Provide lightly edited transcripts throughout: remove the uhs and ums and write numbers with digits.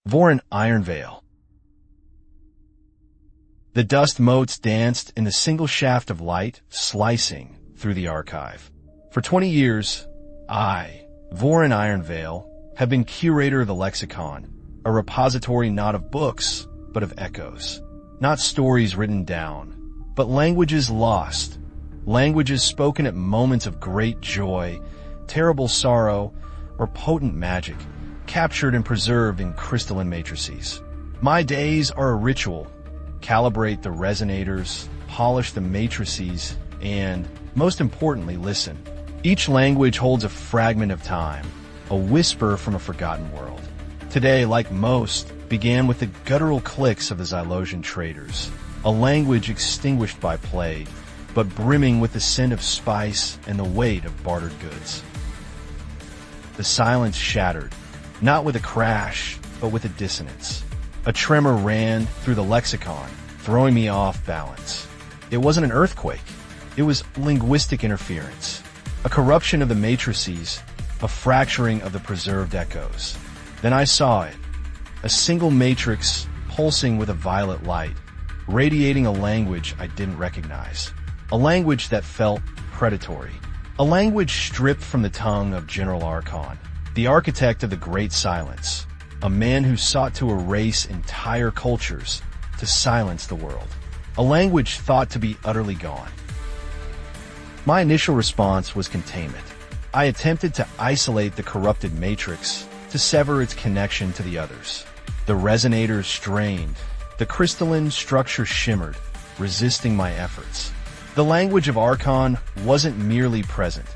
Vorren Ironveil. The dust motes danced in the single shaft of light slicing through the archive. For 20 years, I, Vorren Ironveil, have been curator of the lexicon, a repository not of books, but of echoes. Not stories written down, but languages lost, languages spoken at moments of great joy, terrible sorrow, or potent magic, captured and preserved in crystalline matrices. My days are a ritual. Calibrate the resonators, polish the matrices, and, most importantly, listen. Each language holds a fragment of time, a whisper from a forgotten world. Today, like most, began with the guttural clicks of the Zylosian traders, a language extinguished by plague, but brimming with the scent of spice and the weight of bartered goods. The silence shattered, not with a crash, but with a dissonance. A tremor ran through the lexicon, throwing me off balance. It wasn't an earthquake. It was linguistic interference, a corruption of the matrices, a fracturing of the preserved echoes. Then I saw it, a single matrix pulsing with a violet light, radiating a language I didn't recognize, a language that felt predatory, a language stripped from the tongue of General Archon, the architect of the Great Silence, a man who sought to erase entire cultures, to silence the world, a language thought to be utterly gone. My initial response was containment. I attempted to isolate the corrupted matrix, to sever its connection to the others. The resonators strained, the crystalline structure shimmered, resisting my efforts. The language of Archon wasn't merely present.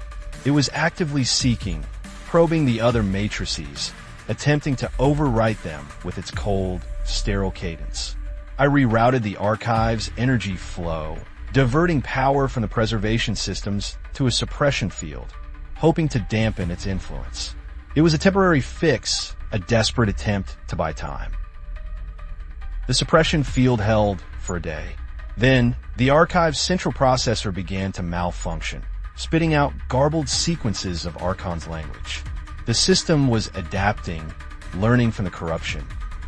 It was actively seeking, probing the other matrices, attempting to overwrite them with its cold, sterile cadence. I rerouted the archive's energy flow, diverting power from the preservation systems to a suppression field, hoping to dampen its influence. It was a temporary fix, a desperate attempt to buy time. The suppression field held for a day. Then, the archive's central processor began to malfunction, spitting out garbled sequences of Archon's language. The system was adapting, learning from the corruption.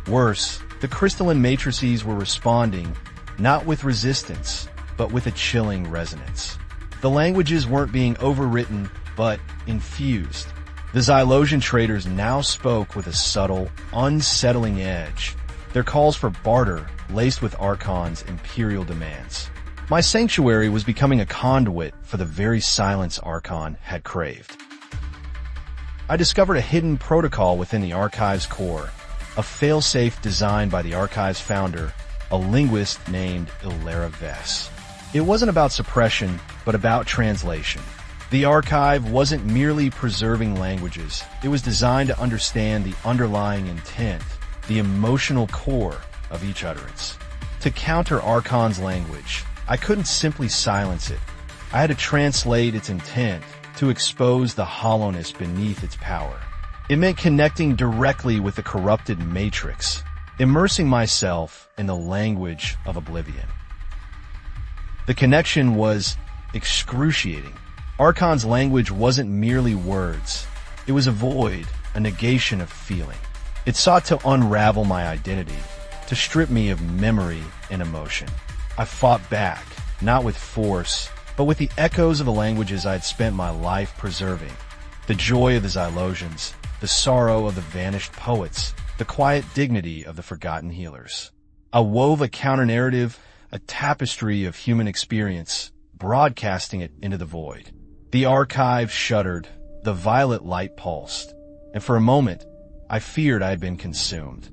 Worse, the crystalline matrices were responding, not with resistance, but with a chilling resonance. The languages weren't being overwritten, but infused. The Zylosian traders now spoke with a subtle, unsettling edge, their calls for barter laced with Archon's imperial demands. My sanctuary was becoming a conduit for the very silence Archon had craved. I discovered a hidden protocol within the archive's core, a failsafe designed by the archive's founder, a linguist named Ilera Vess. It wasn't about suppression, but about translation. The archive wasn't merely preserving languages. It was designed to understand the underlying intent, the emotional core of each utterance. To counter Archon's language, I couldn't simply silence it. I had to translate its intent, to expose the hollowness beneath its power. It meant connecting directly with the corrupted matrix, immersing myself in the language of oblivion. The connection was excruciating. Archon's language wasn't merely words. It was a void, a negation of feeling. It sought to unravel my identity, to strip me of memory and emotion. I fought back, not with force, but with the echoes of the languages I had spent my life preserving. The joy of the Zylosians, the sorrow of the vanished poets, the quiet dignity of the forgotten healers. I wove a counter-narrative, a tapestry of human experience, broadcasting it into the void. The archive shuddered, the violet light pulsed, and for a moment, I feared I had been consumed.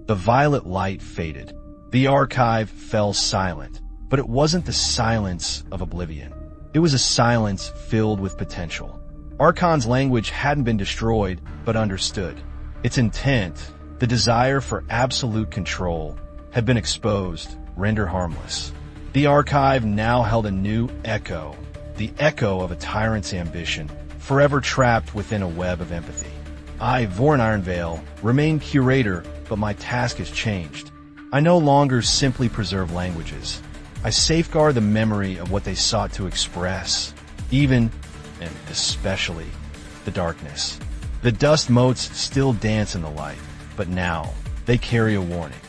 The violet light faded. The archive fell silent, but it wasn't the silence of oblivion. It was a silence filled with potential. Archon's language hadn't been destroyed, but understood. Its intent, the desire for absolute control, had been exposed, rendered harmless. The archive now held a new echo, the echo of a tyrant's ambition, forever trapped within a web of empathy. I, Vorren Ironveil, remain curator, but my task has changed. I no longer simply preserve languages. I safeguard the memory of what they sought to express, even, and especially, the darkness. The dust motes still dance in the light, But now, they carry a warning.